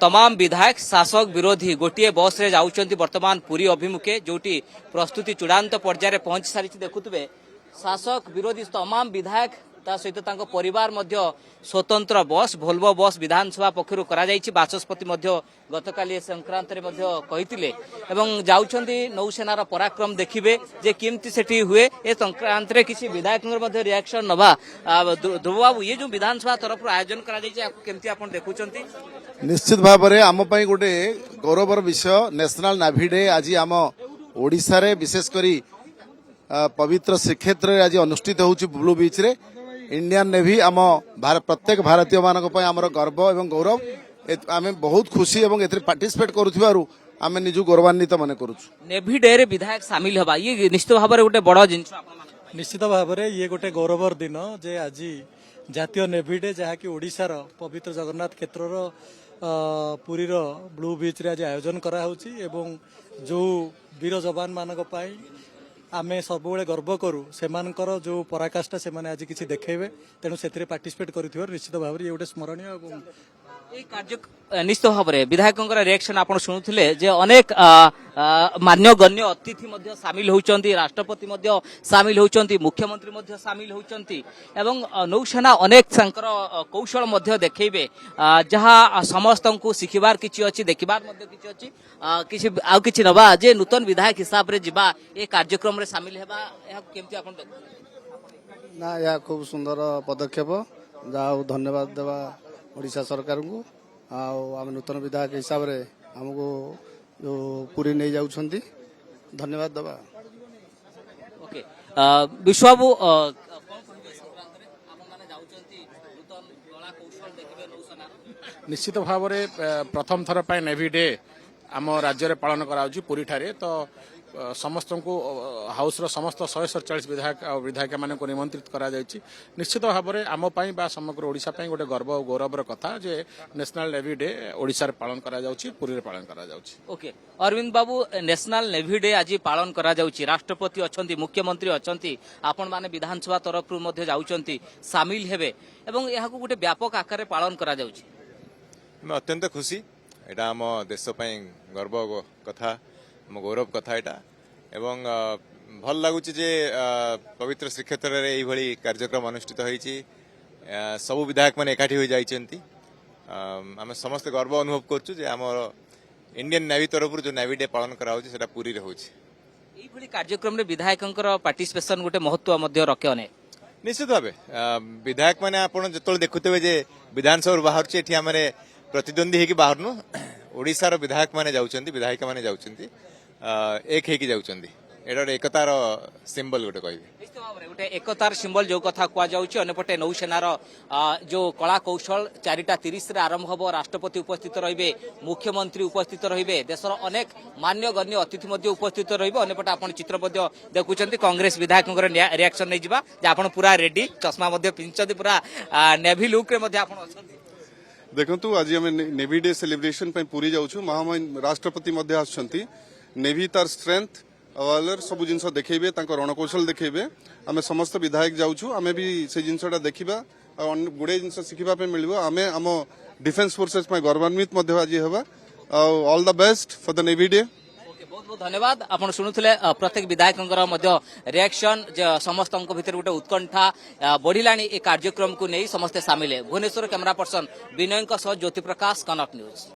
तमाम विधायक शासक विरोधी गोटे बस रे जाउछंती वर्तमान पुरी अभिमुखे जोटी प्रस्तुति चूड़ांत पर्यायर पहुंच सारी देखुवे शासक विरोधी तमाम विधायक ता सहित तांको परिवार मध्य स्वतंत्र बस भोल्वो बस विधानसभा पक्षरु करा जायछि बाचस्पति मध्य गतकाली संक्रांत रे मध्य कहितिले एवं जाउछंती नौसेनार पराक्रम देखिबे जे केमती सेठी हुए ए संक्रांत रे किछि विधायकंगर मध्य रिएक्शन नबा ध्रुव बाबू ये जो विधानसभा तरफ आयोजन करा जायछि केमती आपण देखुछंती। निश्चित भाव में आम गोटे गौरवर विषय नेशनल नेवी डे आज आम ओडिशा रे विशेष करी पवित्र श्रीक्षेत्र आज अनुष्ठित होउछि ब्लू बीच रे इंडियन नेवी आम प्रत्येक भारतीय मानक पय हमर गर्व एवं गौरव आम बहुत खुशी एवं एथरे पार्टिसिपेट करूथिबारु आम निजु गौरवान्वित मन करूछु। नेवी डे रे विधायक शामिल हबा ये निश्चित भाव में गोटे बड़ जिनिस निश्चित भाव में ये गोटे गौरवर दिन जे आज जातीय नेवी डे जहाँकि ओडिशार पवित्र जगन्नाथ क्षेत्रर पुरीर ब्लू बीच रे आज आयोजन करा होउछि एवं जो वीर जवान मानक पाई आमे सबुबले गर्व करू सेमानकर जो पराकाष्ठा से माने आज किछि देखेबे तेणु सेतिरे पार्टिसिपेट करिथिबार निश्चित भाव में ये गोटे स्मरणीय एवं ए कार्य निश्चित भाव में विधायकंकर रिएक्शन आपण सुनुथिले जे अनेक मान्यगण्य अतिथि मध्य शामिल होउचंती राष्ट्रपति मध्य शामिल होउचंती मुख्यमंत्री मध्य शामिल होउचंती एवं नौसेना अनेक संकर कौशल मध्य देखैबे जहां समस्तंकु सिखिबार किछि अछि देखिबार मध्य किछि अछि किछि आ किछि नबा जे नूतन विधायक हिसाब रे जिबा ए कार्यक्रम रे शामिल हेबा एहा केमति आपण ना या खूब सुंदर पदक्षेप जाओ धन्यवाद देवा ओडिशा सरकार को आम नूतन विधायक हिसाब रे हमको जो पूरी नहीं जाउछंती धन्यवाद दबा। ओके विश्वबाबू निश्चित भाव में प्रथम थर पर नेवी डे आम राज्य पालन कराउछि पुरी ठारे तो समस्त को हाउस रो समस्त 147 विधायक और विधायिका मान को निमंत्रित करा जायछि। निश्चित भाव में आम पाई बा समग्र ओडिशा पाई गोटे गर्व और गौरवर कथा जे नेशनल नेवी डे ओडिशा रे पालन करा जाउछि पुरी रे पालन करा जाउछि। ओके अरविंद बाबू नेशनल नेवी डे आज पालन करा जाउछि राष्ट्रपति अछंती मुख्यमंत्री अछंती आपण माने विधानसभा तरफ मध्य जाउछंती शामिल हेबे एवं एहा को गोटे व्यापक आकार रे पालन करा जाउछि। मैं अत्यंत खुशी एटा आम देश पई गर्व कथा गौरव कथा एटा एवं भल लगुच जे पवित्र श्रीक्षेत्र रे एई भली कार्यक्रम अनुष्ठित होईची सबु विधायक माने एकाठी होई जाइचंती आमे समस्त गर्व अनुभव करछु जे हमर इंडियन नेवी तरफ जो नेवी डे पालन करा होची सेटा पूरी रे होची। एई भली कार्यक्रम रे विधायकंकर पार्टिसिपेशन गोटे महत्व मध्य रखेने निश्चित भाबे विधायक माने आपण जतल देखुतबे जे विधानसभा बाहर छि एठी हमरे प्रतिद्वंदी हेकी बाहरनु ओडिसा रो विधायक माने जाउचंती विधायिका माने जाउचंती एक हेकी जाउचंती एटा एकतार सिंबल गोटे कहबे गोटे एकतार सिंबल जो कथा कुआ जाउछि अनेपटे नौसेनार जो कला कौशल 4:30 रे आरंभ हबो राष्ट्रपति उपस्थित रहिबे मुख्यमंत्री उपस्थित रहिबे देशर अनेक मान्यगण्य अतिथि मध्य उपस्थित रहिबे अनेपटे आपण चित्र मध्य देखुचंती कांग्रेस विधायकंकर रिएक्शन नै जिबा जे आपण पूरा रेडी चश्मा मध्य पिंचंती पूरा नेवी लुक रे मध्य आपण अछंती। देखंतु आज हम नेवी डे सेलिब्रेशन पे पूरी जाउछु महामहिम राष्ट्रपति मध्य आछंती नेवी तार स्ट्रेंथ अवालर सब जिनस देखैबे तांको रणकौशल देखैबे आमे समस्त विधायक जाउछु आमे भी से जिनसटा देखिबा आ गुडे जिनस सिखिबा पे मिलबो आमे हम डिफेंस फोर्सेस पे गौरवान्वित मध्य आज हेबा all the best for the navy day. बहुत बहुत धन्यवाद आपण शुणुथिले प्रत्येक विधायकंकर मध्य रिएक्शन समस्तଙ୍କ भितर गोटे उत्कंठा बढ़िलाणी ए कार्यक्रम को नहीं समस्ते शामिल है। भुवनेश्वर कैमरा पर्सन विनयଙ୍କ सह ज्योति प्रकाश कनक न्यूज।